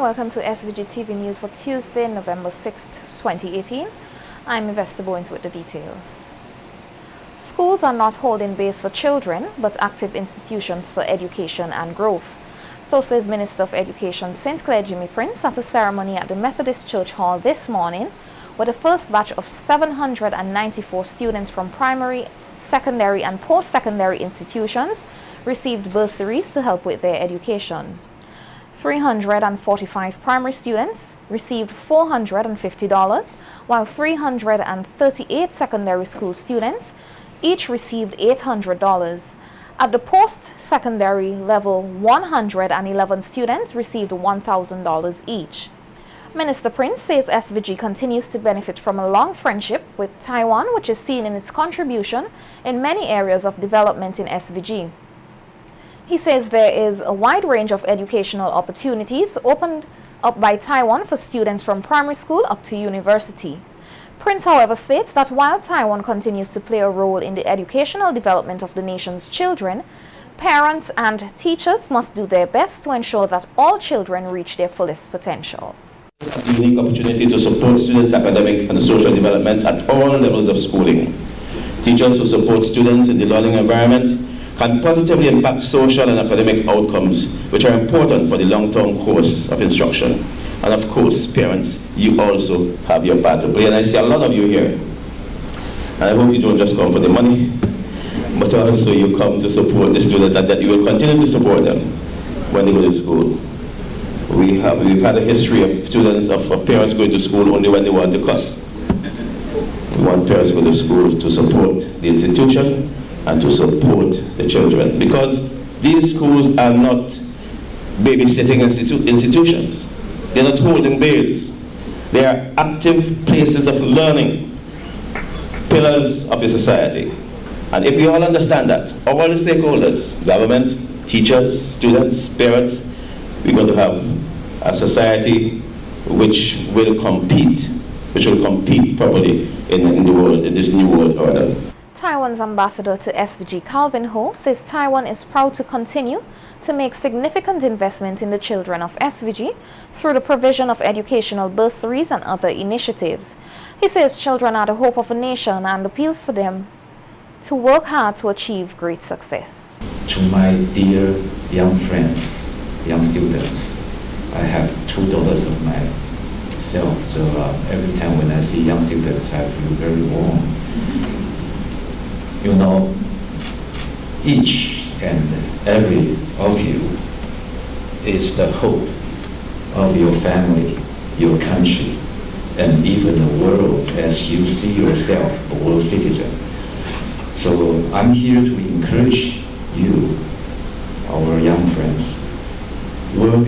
welcome to SVG-TV News for Tuesday, November 6th, 2018. I'm Investor Bowens with the details. Schools are not holding base for children, but active institutions for education and growth. So says Minister of Education St. Clair Jimmy Prince at a ceremony at the Methodist Church Hall this morning, where the first batch of 794 students from primary, secondary and post-secondary institutions received bursaries to help with their education. 345 primary students received $450, while 338 secondary school students each received $800. At the post-secondary level, 111 students received $1,000 each. Minister Prince says SVG continues to benefit from a long friendship with Taiwan, which is seen in its contribution in many areas of development in SVG. He says there is a wide range of educational opportunities opened up by Taiwan for students from primary school up to university. Prince, however, states that while Taiwan continues to play a role in the educational development of the nation's children, parents and teachers must do their best to ensure that all children reach their fullest potential. A unique opportunity to support students' academic and social development at all levels of schooling. Teachers who support students in the learning environment can positively impact social and academic outcomes, which are important for the long-term course of instruction. And of course, parents, you also have your part to play. And I see a lot of you here. And I hope you don't just come for the money, but also you come to support the students and that you will continue to support them when they go to school. We've had a history of students, of parents going to school only when they want to cuss. We want parents to go to school to support the institution and to support the children, because these schools are not babysitting institutions. They're not holding bails. They are active places of learning, pillars of a society. And if we all understand that, all the stakeholders, government, teachers, students, parents, we're going to have a society which will compete properly in the world, in this new world order. Taiwan's ambassador to SVG, Calvin Ho, says Taiwan is proud to continue to make significant investment in the children of SVG through the provision of educational bursaries and other initiatives. He says children are the hope of a nation and appeals for them to work hard to achieve great success. To my dear young friends, young students, I have two daughters of myself, so every time when I see young students, I feel very warm. You know, each and every of you is the hope of your family, your country, and even the world as you see yourself, a world citizen. So I'm here to encourage you, our young friends, work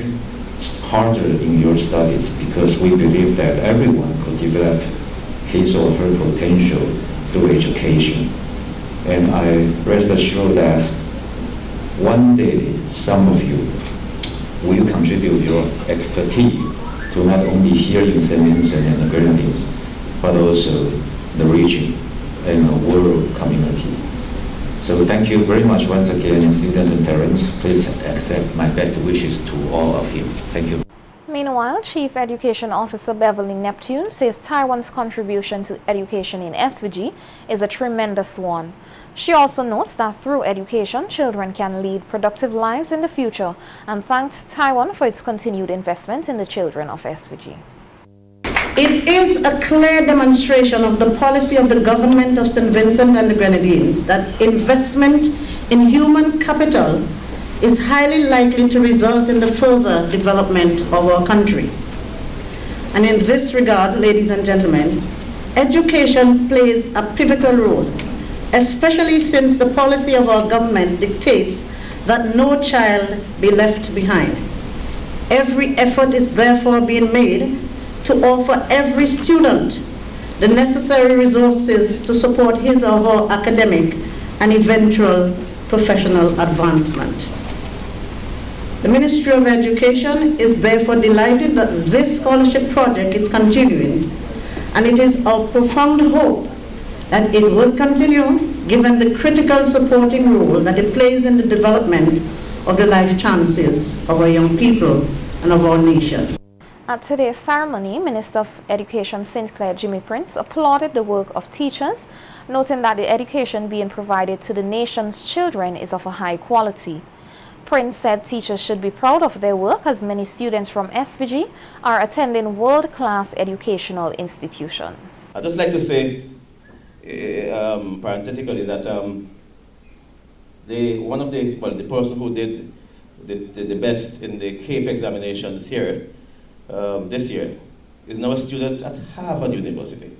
harder in your studies, because we believe that everyone could develop his or her potential through education. And I rest assured that one day some of you will contribute your expertise to not only here in St. Vincent and the Grenadines, but also the region and the world community. So thank you very much once again, students and parents. Please accept my best wishes to all of you. Thank you. Meanwhile, Chief Education Officer Beverly Neptune says Taiwan's contribution to education in SVG is a tremendous one. She also notes that through education, children can lead productive lives in the future, and thanked Taiwan for its continued investment in the children of SVG. It is a clear demonstration of the policy of the government of St. Vincent and the Grenadines that investment in human capital is highly likely to result in the further development of our country. And in this regard, ladies and gentlemen, education plays a pivotal role, especially since the policy of our government dictates that no child be left behind. Every effort is therefore being made to offer every student the necessary resources to support his or her academic and eventual professional advancement. The Ministry of Education is therefore delighted that this scholarship project is continuing, and it is our profound hope that it will continue given the critical supporting role that it plays in the development of the life chances of our young people and of our nation. At today's ceremony, Minister of Education St. Clair Jimmy Prince applauded the work of teachers, noting that the education being provided to the nation's children is of a high quality. Prince said teachers should be proud of their work as many students from SVG are attending world-class educational institutions. I'd just like to say, parenthetically, that the person who did the best in the CAPE examinations here this year is now a student at Harvard University.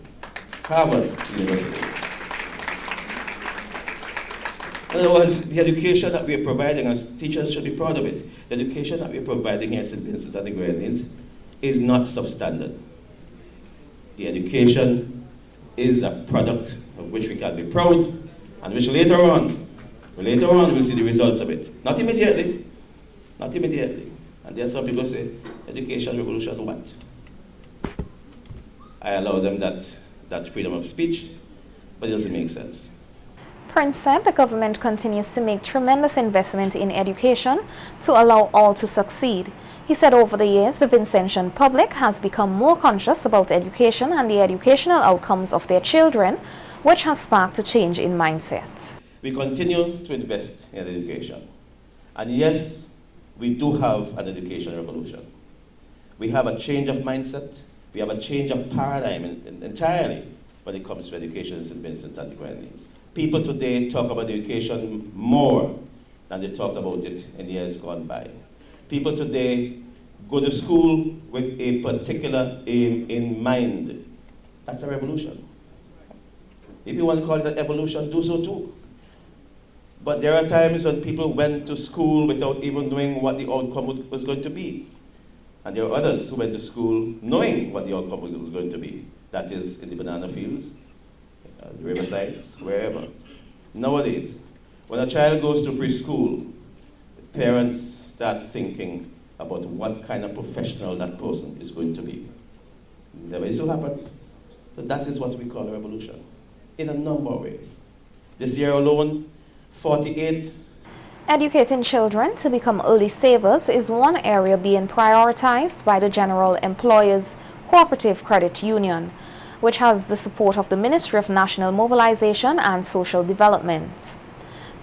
Harvard University. In other words, the education that we are providing, as teachers should be proud of it, the education that we are providing here at St. Vincent and the Grenadines is not substandard. The education is a product of which we can be proud and which later on we'll see the results of it. Not immediately. Not immediately. And there are some people say, education revolution what? I allow them that freedom of speech, but it doesn't make sense. Prince said the government continues to make tremendous investment in education to allow all to succeed. He said over the years, the Vincentian public has become more conscious about education and the educational outcomes of their children, which has sparked a change in mindset. We continue to invest in education. And yes, we do have an education revolution. We have a change of mindset. We have a change of paradigm entirely when it comes to education in St. Vincent and the Grenadines. People today talk about education more than they talked about it in the years gone by. People today go to school with a particular aim in mind. That's a revolution. If you want to call it an evolution, do so too. But there are times when people went to school without even knowing what the outcome was going to be. And there are others who went to school knowing what the outcome was going to be. That is in the banana fields, the riversides, wherever. Nowadays, when a child goes to preschool, parents start thinking about what kind of professional that person is going to be. Never used to happen. So that is what we call a revolution, in a number of ways. This year alone, 48. Educating children to become early savers is one area being prioritized by the General Employers Cooperative Credit Union, which has the support of the Ministry of National Mobilization and Social Development.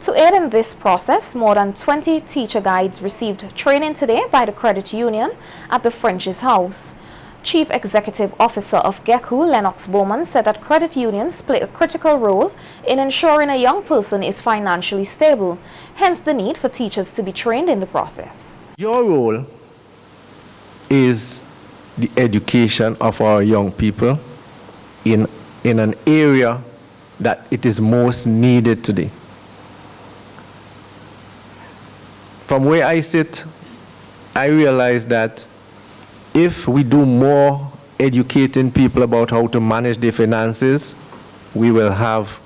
To aid in this process, more than 20 teacher guides received training today by the credit union at the French's House. Chief Executive Officer of GECU, Lennox Bowman, said that credit unions play a critical role in ensuring a young person is financially stable, hence the need for teachers to be trained in the process. Your role is the education of our young people in an area that it is most needed today. From where I sit, I realize that if we do more educating people about how to manage their finances, we will have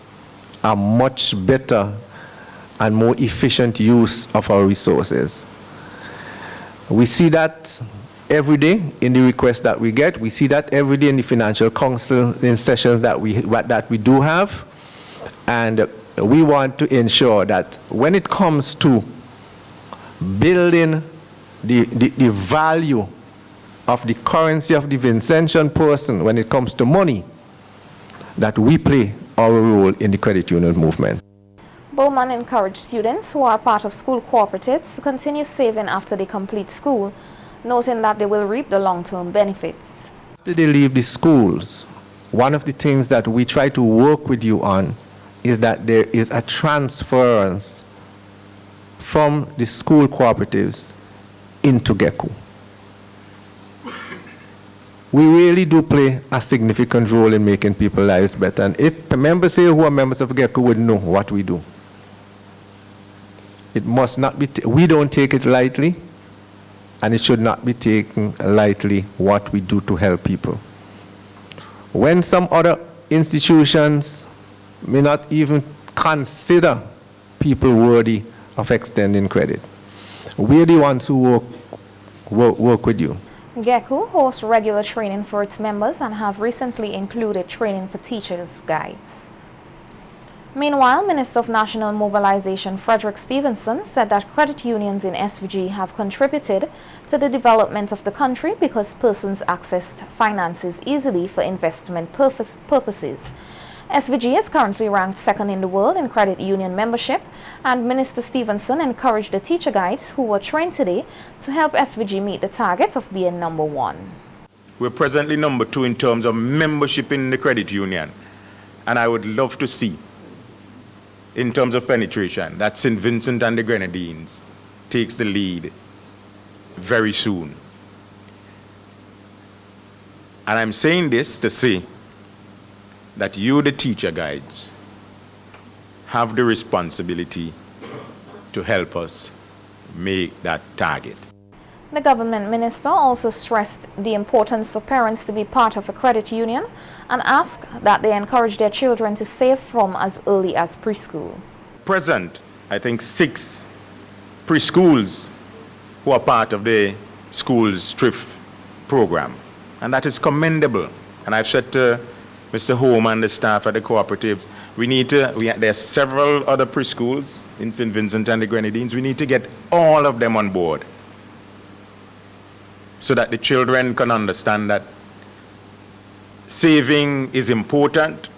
a much better and more efficient use of our resources. We see that every day in the requests that we get. We see that every day in the financial counseling sessions that we do have. And we want to ensure that when it comes to building the value of the currency of the Vincentian person when it comes to money, that we play our role in the credit union movement. Bowman encouraged students who are part of school cooperatives to continue saving after they complete school, noting that they will reap the long-term benefits. After they leave the schools, one of the things that we try to work with you on is that there is a transference from the school cooperatives into GECU. We really do play a significant role in making people's lives better. And if members here who are members of GECU would know what we do, it must not be, we don't take it lightly, and it should not be taken lightly what we do to help people. When some other institutions may not even consider people worthy of extending credit, we're the ones who work with you. GECU hosts regular training for its members and have recently included training for teachers' guides. Meanwhile, Minister of National Mobilization Frederick Stevenson said that credit unions in SVG have contributed to the development of the country because persons accessed finances easily for investment purposes. SVG is currently ranked second in the world in credit union membership, and Minister Stevenson encouraged the teacher guides who were trained today to help SVG meet the target of being number one. We're presently number 2 in terms of membership in the credit union, and I would love to see, in terms of penetration, that St. Vincent and the Grenadines takes the lead very soon. And I'm saying this to say that you, the teacher guides, have the responsibility to help us make that target. The government minister also stressed the importance for parents to be part of a credit union and asked that they encourage their children to save from as early as preschool. Present, I think 6 preschools who are part of the school's thrift program, and that is commendable. And I've said to Mr. Home and the staff at the cooperatives, there are several other preschools in St. Vincent and the Grenadines. We need to get all of them on board so that the children can understand that saving is important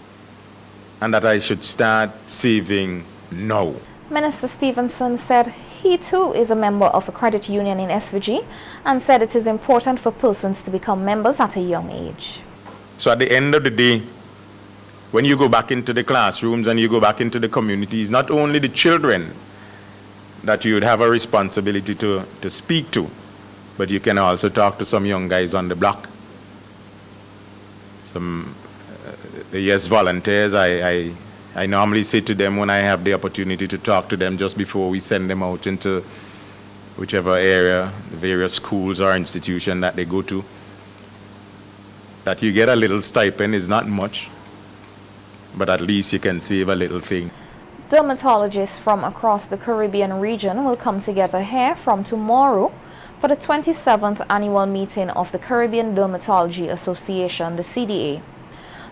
and that I should start saving now. Minister Stevenson said he too is a member of a credit union in SVG and said it is important for persons to become members at a young age. So at the end of the day, when you go back into the classrooms and you go back into the communities, not only the children that you would have a responsibility to speak to, but you can also talk to some young guys on the block. Some yes volunteers. I normally say to them when I have the opportunity to talk to them just before we send them out into whichever area, the various schools or institution that they go to, that you get a little stipend is not much, but at least you can save a little thing. Dermatologists from across the Caribbean region will come together here from tomorrow for the 27th annual meeting of the Caribbean Dermatology Association, the CDA.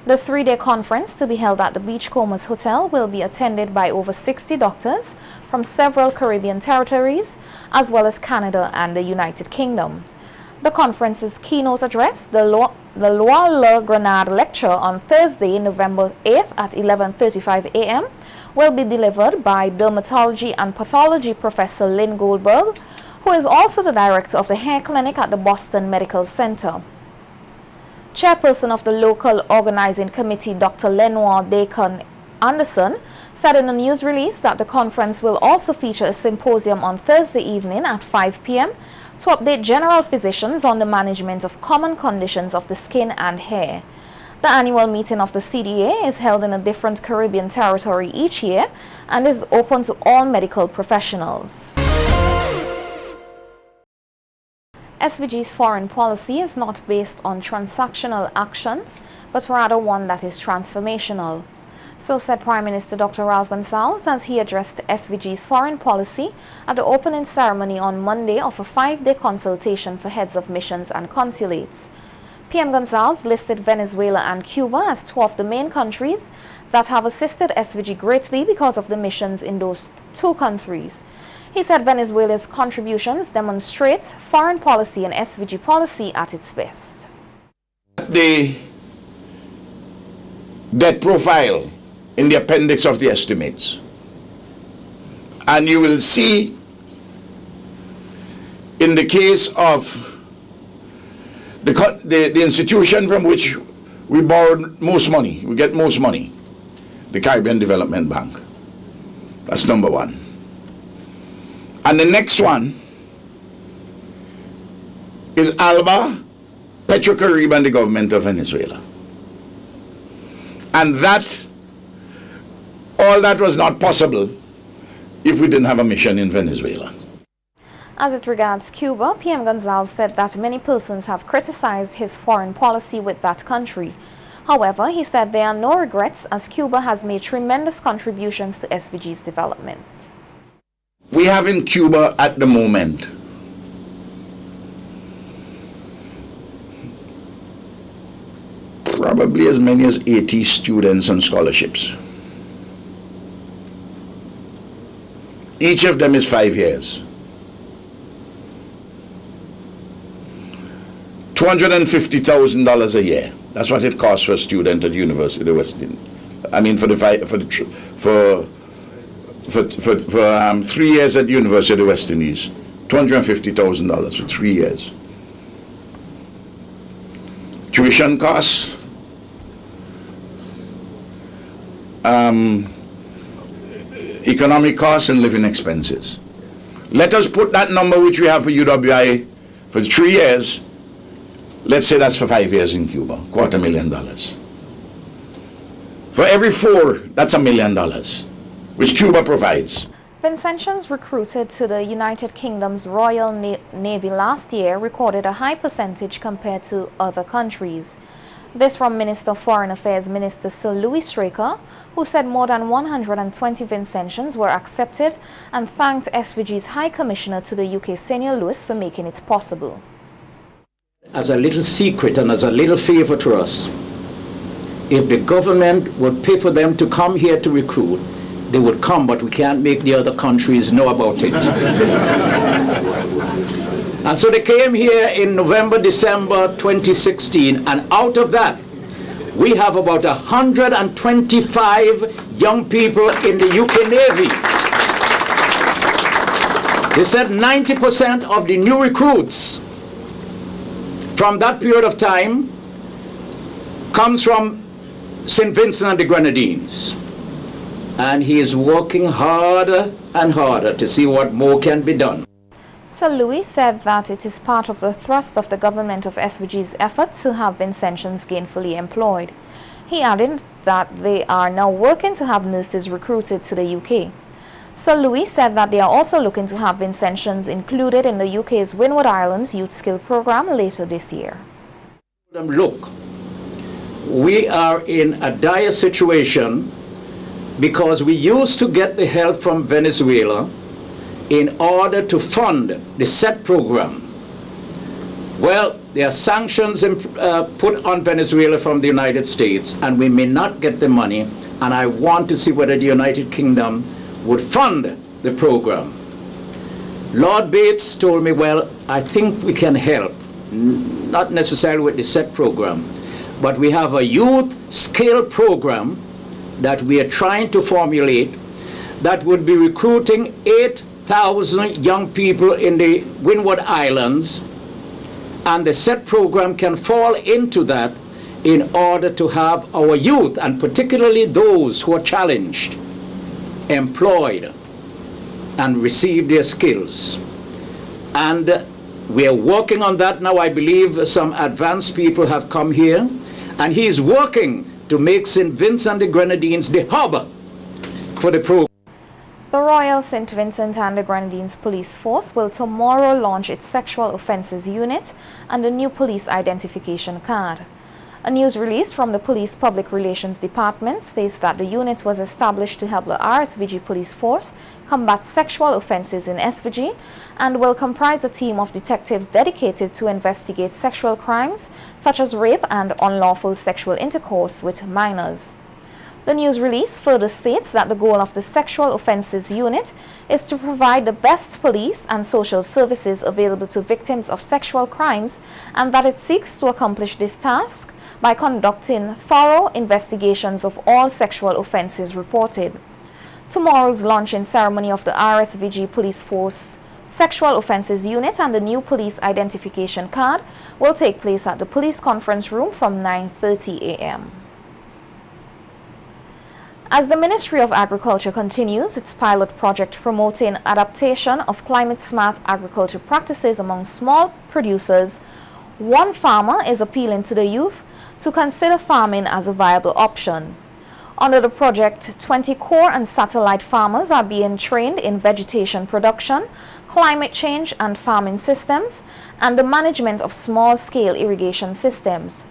The 3-day conference, to be held at the Beachcombers Hotel, will be attended by over 60 doctors from several Caribbean territories, as well as Canada and the United Kingdom. The conference's keynote address, the Loire Le Grenade Lecture on Thursday, November 8th at 11:35 a.m., will be delivered by Dermatology and Pathology Professor Lynn Goldberg, who is also the director of the hair clinic at the Boston Medical Center. Chairperson of the local organizing committee, Dr. Lenoir Dakin Anderson, said in a news release that the conference will also feature a symposium on Thursday evening at 5 p.m. to update general physicians on the management of common conditions of the skin and hair. The annual meeting of the CDA is held in a different Caribbean territory each year and is open to all medical professionals. SVG's foreign policy is not based on transactional actions, but rather one that is transformational. So said Prime Minister Dr. Ralph Gonsalves as he addressed SVG's foreign policy at the opening ceremony on Monday of a 5-day consultation for heads of missions and consulates. PM Gonsalves listed Venezuela and Cuba as 2 of the main countries that have assisted SVG greatly because of the missions in those 2 countries. He said Venezuela's contributions demonstrate foreign policy and SVG policy at its best. The debt profile in the appendix of the estimates, and you will see in the case of the institution from which we borrowed most money, we get most money, the Caribbean Development Bank. That's number 1. And the next one is ALBA, Petrocaribe, and the government of Venezuela. And all that was not possible if we didn't have a mission in Venezuela. As it regards Cuba, PM Gonsalves said that many persons have criticized his foreign policy with that country. However, he said there are no regrets as Cuba has made tremendous contributions to SVG's development. We have in Cuba at the moment probably as many as 80 students on scholarships. Each of them is 5 years. $250,000 a year. That's what it costs for a student at University of West Indies. I mean, for 3 years at University of West Indies, $250,000 for 3 years. Tuition costs, economic costs, and living expenses. Let us put that number which we have for UWI for 3 years. Let's say that's for 5 years in Cuba, $250,000. For every 4, that's $1 million, which Cuba provides. Vincentians recruited to the United Kingdom's Royal Navy last year recorded a high percentage compared to other countries. This from Minister of Foreign Affairs Minister Sir Louis Straker, who said more than 120 Vincentians were accepted and thanked SVG's High Commissioner to the UK Senior Lewis for making it possible. As a little secret and as a little favor to us, if the government would pay for them to come here to recruit, they would come, but we can't make the other countries know about it. And so they came here in November, December 2016, and out of that, we have about 125 young people in the UK Navy. They said 90% of the new recruits from that period of time comes from St. Vincent and the Grenadines. And he is working harder and harder to see what more can be done. Sir Louis said that it is part of the thrust of the government of SVG's effort to have Vincentians gainfully employed. He added that they are now working to have nurses recruited to the UK. Sir Louis said that they are also looking to have Vincentians included in the UK's Windward Islands Youth Skill Program later this year. Look, we are in a dire situation because we used to get the help from Venezuela in order to fund the SET program. Well, there are sanctions put on Venezuela from the United States, and we may not get the money, and I want to see whether the United Kingdom would fund the program. Lord Bates told me, well, I think we can help, not necessarily with the SET program, but we have a youth skill program that we are trying to formulate that would be recruiting 8,000 young people in the Windward Islands, and the SET program can fall into that in order to have our youth, and particularly those who are challenged, employed and receive their skills. And we are working on that now. I believe some advanced people have come here, and he is working to make St. Vincent and the Grenadines the hub for the program. The Royal St. Vincent and the Grenadines Police Force will tomorrow launch its Sexual Offences Unit and a new police identification card. A news release from the Police Public Relations Department states that the unit was established to help the RSVG Police Force combat sexual offences in SVG and will comprise a team of detectives dedicated to investigate sexual crimes such as rape and unlawful sexual intercourse with minors. The news release further states that the goal of the Sexual Offences Unit is to provide the best police and social services available to victims of sexual crimes, and that it seeks to accomplish this task by conducting thorough investigations of all sexual offences reported. Tomorrow's launching ceremony of the RSVG Police Force Sexual Offences Unit and the new police identification card will take place at the Police Conference Room from 9:30 a.m. As the Ministry of Agriculture continues its pilot project promoting adaptation of climate-smart agriculture practices among small producers, one farmer is appealing to the youth to consider farming as a viable option. Under the project, 20 core and satellite farmers are being trained in vegetation production, climate change and farming systems, and the management of small-scale irrigation systems.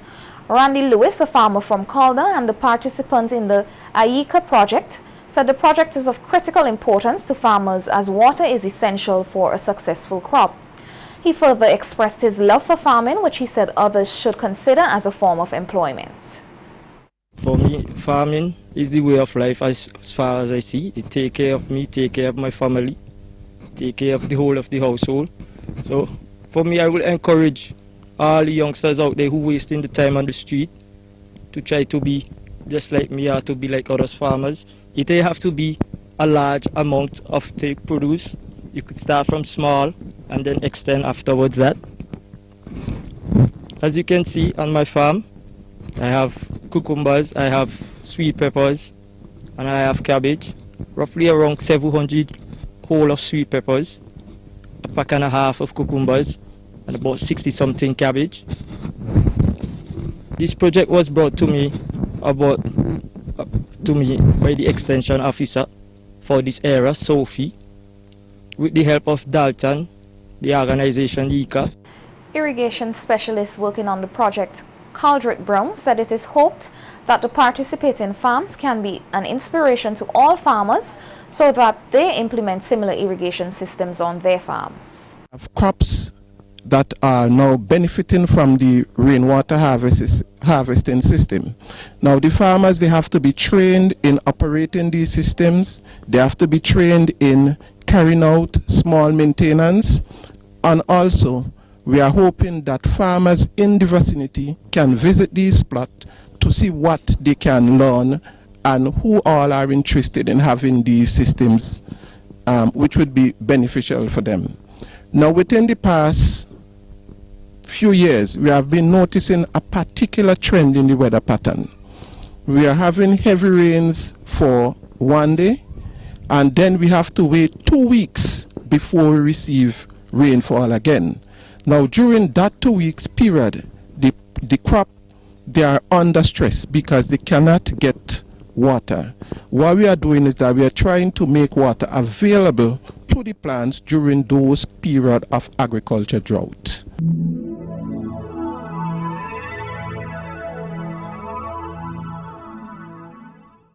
Randy Lewis, a farmer from Calder and the participant in the AICA project, said the project is of critical importance to farmers as water is essential for a successful crop. He further expressed his love for farming, which he said others should consider as a form of employment. For me, farming is the way of life as far as I see. It take care of me, take care of my family, take care of the whole of the household. So for me, I will encourage all the youngsters out there who wasting the time on the street to try to be just like me or to be like other farmers. It may have to be a large amount of the produce. You could start from small and then extend afterwards that. As you can see on my farm, I have cucumbers, I have sweet peppers, and I have cabbage. Roughly around 700 whole of sweet peppers, a pack and a half of cucumbers, and about 60 something cabbage. This project was brought to me by the extension officer for this area, Sophie, with the help of Dalton, the organization ICA. Irrigation specialists working on the project, Caldrick Brown, said it is hoped that the participating farms can be an inspiration to all farmers so that they implement similar irrigation systems on their farms. Crops that are now benefiting from the rainwater harvesting system. Now the farmers, they have to be trained in operating these systems. They have to be trained in carrying out small maintenance, and also we are hoping that farmers in the vicinity can visit these plots to see what they can learn and who all are interested in having these systems, which would be beneficial for them. Now, within the past few years, we have been noticing a particular trend in the weather pattern. We are having heavy rains for one day, and then we have to wait 2 weeks before we receive rainfall again. Now, during that 2 weeks period, the crop, they are under stress because they cannot get water. What we are doing is that we are trying to make water available to the plants during those periods of agriculture drought.